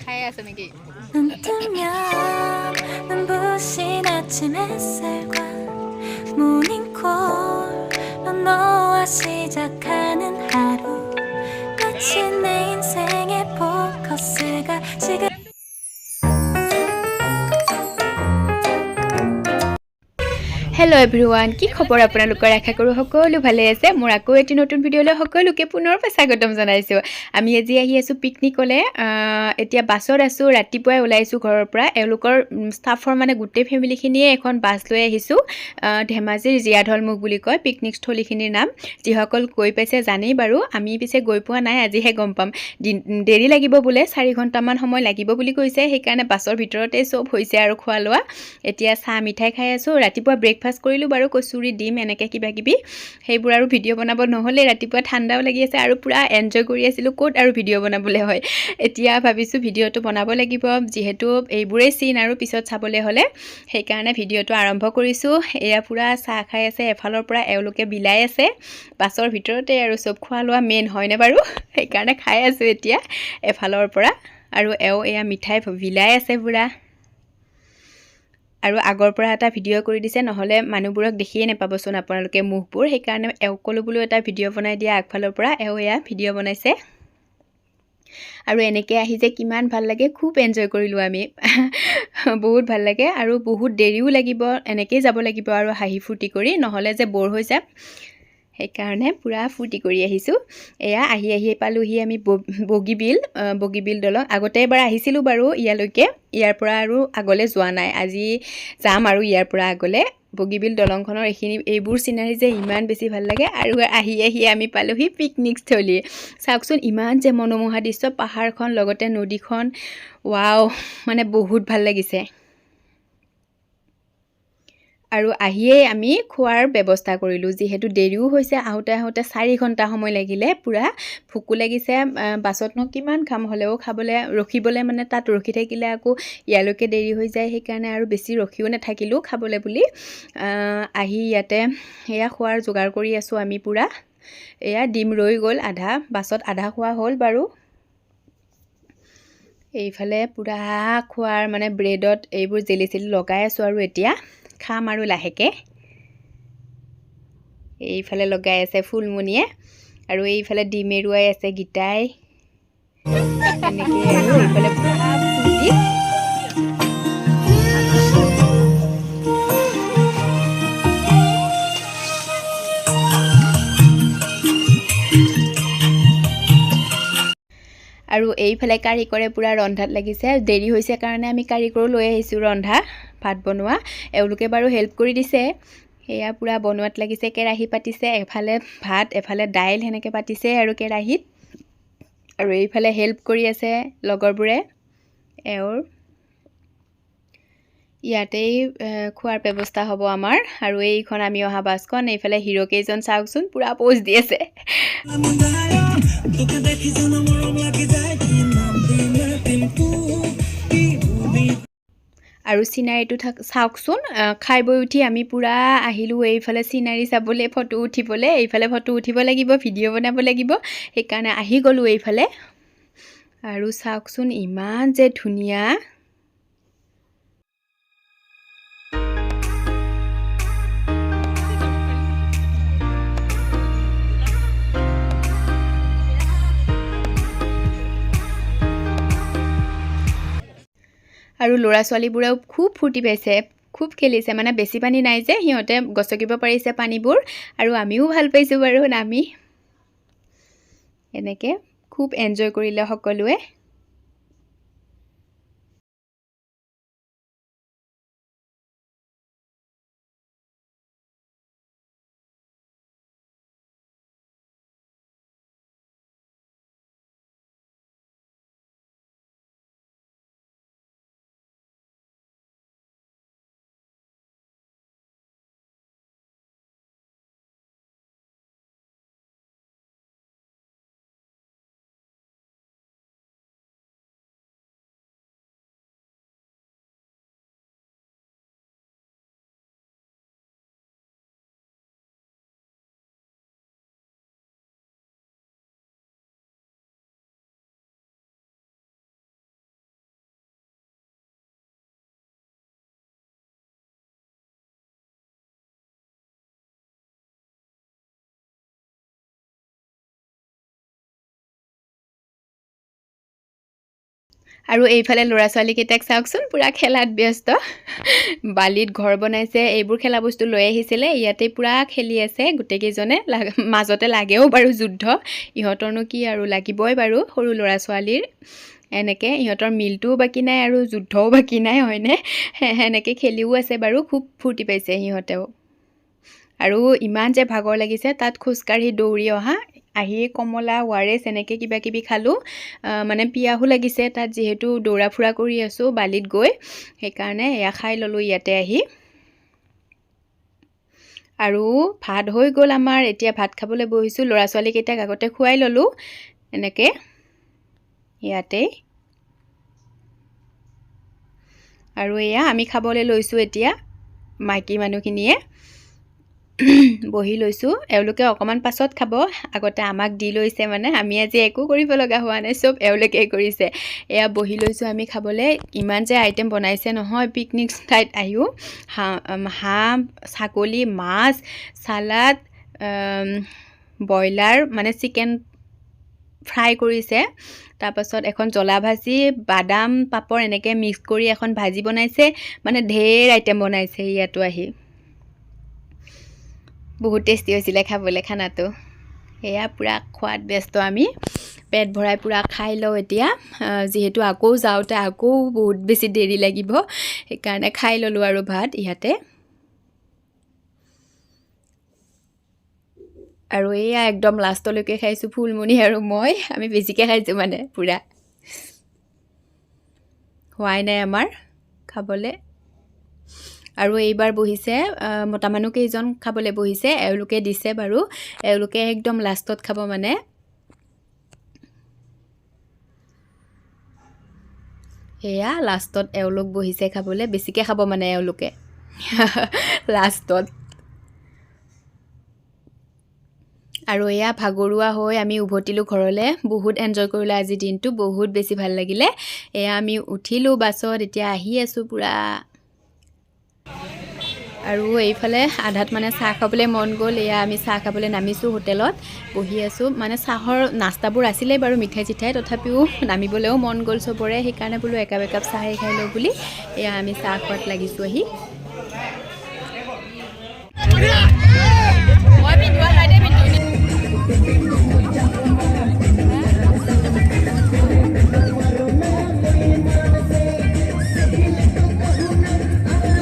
খাই আছে নেকি 눈 뜨면 눈부신 아침 햇살과 모닝콜로 너와 시작하는 하루 마치 내 인생의 포커스가 지금 হেল্ল' এভৰিৱান কি খবৰ আপোনালোকৰ আশা কৰোঁ সকলো ভালে আছে মোৰ আকৌ এটি নতুন ভিডিঅ'লৈ সকলোকে পুনৰ স্বাগতম জনাইছোঁ আমি আজি আহি আছোঁ পিকনিকলৈ এতিয়া বাছত আছোঁ ৰাতিপুৱাই ওলাইছোঁ ঘৰৰ পৰা এওঁলোকৰ ষ্টাফৰ মানে গোটেই ফেমিলিখিনিয়ে এখন বাছ লৈ আহিছোঁ ধেমাজিৰ জীয়াঢলমুখ বুলি কয় পিকনিক স্থলীখিনিৰ নাম যিসকল গৈ পাইছে জানেই বাৰু আমি পিছে গৈ পোৱা নাই আজিহে গম পাম দেৰি লাগিব বোলে 4 ঘণ্টামান সময় লাগিব বুলি কৈছে সেইকাৰণে বাছৰ ভিতৰতে চব হৈছে আৰু খোৱা লোৱা এতিয়া চাহ মিঠাই খাই আছোঁ ৰাতিপুৱা ব্ৰেকফাষ্ট কৰিলোঁ বাৰু কচুৰি ডিম এনেকৈ কিবা কিবি সেইবোৰ আৰু ভিডিঅ' বনাব নহ'লে ৰাতিপুৱা ঠাণ্ডাও লাগি আছে আৰু পুৰা এনজয় কৰি আছিলোঁ ক'ত আৰু ভিডিঅ' বনাবলৈ হয় এতিয়া ভাবিছোঁ ভিডিঅ'টো বনাব লাগিব যিহেতু এইবোৰেই চিন আৰু পিছত চাবলৈ হ'লে সেইকাৰণে ভিডিঅ'টো আৰম্ভ কৰিছোঁ এয়া পুৰা চাহ খাই আছে এফালৰ পৰা এওঁলোকে বিলাই আছে বাছৰ ভিতৰতে আৰু চব খোৱা লোৱা মেইন হয়নে বাৰু সেইকাৰণে খাই আছোঁ এতিয়া এফালৰ পৰা আৰু এয়া মিঠাই বিলাই আছে পুৰা আৰু আগৰ পৰা এটা ভিডিঅ' কৰি দিছে নহ'লে মানুহবোৰক দেখিয়ে নাপাবচোন আপোনালোকে মুখবোৰ সেইকাৰণে এওঁকলো বোলো এটা ভিডিঅ' বনাই দিয়া আগফালৰ পৰা এয়া ভিডিঅ' বনাইছে আৰু এনেকৈ আহি যে কিমান ভাল লাগে খুব এনজয় কৰিলোঁ আমি বহুত ভাল লাগে আৰু বহুত দেৰিও লাগিব এনেকৈয়ে যাব লাগিব আৰু হাঁহি ফূৰ্তি কৰি নহ'লে যে ব'ৰ হৈ যাম সেইকাৰণে পুৰা ফূৰ্তি কৰি আহিছোঁ এয়া আহি পালোহি আমি বগীবিল দলং আগতে এবাৰ আহিছিলোঁ বাৰু ইয়ালৈকে ইয়াৰ পৰা আৰু আগলৈ যোৱা নাই আজি যাম আৰু ইয়াৰ পৰা আগলৈ বগীবিল দলংখনৰ এইবোৰ চিনাৰী যে ইমান বেছি ভাল লাগে আৰু আহি আমি পালোহি পিকনিকস্থলী চাওকচোন ইমান যে মনোমোহা দৃশ্য পাহাৰখন লগতে নদীখন ৱাও মানে বহুত ভাল লাগিছে আৰু আহিয়েই আমি খোৱাৰ ব্যৱস্থা কৰিলোঁ যিহেতু দেৰিও হৈছে আহোঁতে 4 ঘণ্টা সময় লাগিলে পুৰা ভোকো লাগিছে বাছতনো কিমান খাম হ'লেও খাবলৈ ৰখিবলৈ মানে তাত ৰখি থাকিলে আকৌ ইয়ালৈকে দেৰি হৈ যায় সেইকাৰণে আৰু বেছি ৰখিও নাথাকিলোঁ খাবলৈ বুলি আহি ইয়াতে এয়া খোৱাৰ যোগাৰ কৰি আছোঁ আমি পুৰা এয়া ডিম ৰৈ গ'ল আধা বাছত আধা খোৱা হ'ল বাৰু এইফালে পুৰা খোৱাৰ মানে ব্ৰেডত এইবোৰ জেলি চেলি লগাই আছোঁ আৰু এতিয়া খাম আৰু লাহেকে এইফালে লগাই আছে ফুলমণিয়ে আৰু এইফালে ডিম এৰুৱাই আছে গীতাই এনেকৈ আৰু এইফালে পুৰা ফূৰ্তি আৰু এইফালে কাৰিকৰে পুৰা ৰন্ধাত লাগিছে দেৰি হৈছে কাৰণে আমি কাৰিকৰো লৈ আহিছোঁ ৰন্ধা ভাত বনোৱা এওঁলোকে বাৰু হেল্প কৰি দিছে সেয়া পুৰা বনোৱাত লাগিছে কেৰাহী পাতিছে এফালে ভাত এফালে দাইল সেনেকৈ পাতিছে আৰু কেৰাহীত আৰু এইফালে হেল্প কৰি আছে লগৰবোৰে এওঁৰ ইয়াতেই খোৱাৰ ব্যৱস্থা হ'ব আমাৰ আৰু এইখন আমি অহা বাছখন এইফালে হিৰ' কেইজন চাওকচোন পুৰা প'জ দি আছে আৰু চিনাৰীটো চাওকচোন খাই বৈ উঠি আমি পুৰা আহিলোঁ এইফালে চিনাৰী চাবলৈ ফটো উঠিবলৈ এইফালে ফটো উঠিব লাগিব ভিডিঅ' বনাব লাগিব সেইকাৰণে আহি গ'লোঁ এইফালে আৰু চাওকচোন ইমান যে ধুনীয়া আৰু ল'ৰা ছোৱালীবোৰেও খুব ফূৰ্তি পাইছে খুব খেলিছে মানে বেছি পানী নাই যে সিহঁতে গছকিব পাৰিছে পানীবোৰ আৰু আমিও ভাল পাইছোঁ বাৰু নামি এনেকৈ খুব এনজয় কৰিলে সকলোৱে আৰু এইফালে ল'ৰা ছোৱালীকেইটাক চাওকচোন পুৰা খেলাত ব্যস্ত বালিত ঘৰ বনাইছে এইবোৰ খেলা বস্তু লৈ আহিছিলে ইয়াতে পুৰা খেলি আছে গোটেইকেইজনে মাজতে লাগেও বাৰু যুদ্ধ ইহঁতৰনো কি আৰু লাগিবই বাৰু সৰু ল'ৰা ছোৱালীৰ এনেকে ইহঁতৰ মিলটোও বাকী নাই আৰু যুদ্ধও বাকী নাই হয়নে এনেকে খেলিও আছে বাৰু খুব ফূৰ্তি পাইছে সিহঁতেও আৰু ইমান যে ভাগৰ লাগিছে তাত খোজকাঢ়ি দৌৰি অহা আহি কমলা ৱাৰেছ এনেকৈ কিবা কিবি খালোঁ মানে পিয়াহো লাগিছে তাত যিহেতু দৌৰা ফুৰা কৰি আছোঁ বালিত গৈ সেইকাৰণে এয়া খাই ল'লোঁ ইয়াতে আহি আৰু ভাত হৈ গ'ল আমাৰ এতিয়া ভাত খাবলৈ বহিছোঁ ল'ৰা ছোৱালীকেইটাক আগতে খুৱাই ল'লোঁ এনেকৈ ইয়াতে আৰু এয়া আমি খাবলৈ লৈছোঁ এতিয়া মাইকী মানুহখিনিয়ে বহি লৈছোঁ এওঁলোকে অকণমান পাছত খাব আগতে আমাক দি লৈছে মানে আমি আজি একো কৰিব লগা হোৱা নাই চব এওঁলোকে কৰিছে এয়া বহি লৈছোঁ আমি খাবলৈ ইমান যে আইটেম বনাইছে নহয় পিকনিক ঠাইত আহিও হাঁহ ছাগলী মাছ চালাড ব্ৰইলাৰ মানে চিকেন ফ্ৰাই কৰিছে তাৰপাছত এখন জ্বলা ভাজি বাদাম পাপৰ এনেকৈ মিক্স কৰি এখন ভাজি বনাইছে মানে ঢেৰ আইটেম বনাইছে ইয়াতো আহি বহুত টেষ্টি হৈছিলে খাবলৈ খানাটো এয়া পুৰা খোৱাত ব্যস্ত আমি পেট ভৰাই পুৰা খাই লওঁ এতিয়া যিহেতু আকৌ যাওঁতে আকৌ বহুত বেছি দেৰি লাগিব সেইকাৰণে খাই ল'লোঁ আৰু ভাত ইয়াতে আৰু এয়া একদম লাষ্টলৈকে খাইছোঁ ফুলমণি আৰু মই আমি বেছিকৈ খাইছোঁ মানে পুৰা হোৱাই নাই আমাৰ খাবলৈ আৰু এইবাৰ বহিছে মতা মানুহ কেইজন খাবলৈ বহিছে এওঁলোকে দিছে বাৰু এওঁলোকে একদম লাষ্টত খাব মানে এয়া লাষ্টত এওঁলোক বহিছে খাবলৈ বেছিকৈ খাব মানে এওঁলোকে লাষ্টত আৰু এয়া ভাগৰুৱা হৈ আমি উভতিলোঁ ঘৰলৈ বহুত এনজয় কৰিলোঁ আজি দিনটো বহুত বেছি ভাল লাগিলে এয়া আমি উঠিলোঁ বাছত এতিয়া আহি আছোঁ পুৰা আৰু এইফালে আধাত মানে চাহ খাবলৈ মন গ'ল এয়া আমি চাহ খাবলৈ নামিছোঁ হোটেলত বহি আছোঁ মানে চাহৰ নাস্তাবোৰ আছিলেই বাৰু মিঠাই চিঠাই তথাপিও নামিবলৈও মন গ'ল চবৰে সেইকাৰণে বোলো একাপ একাপ চাহেই খাই লওঁ বুলি এয়া আমি চাহ খোৱাত লাগিছোঁ আহি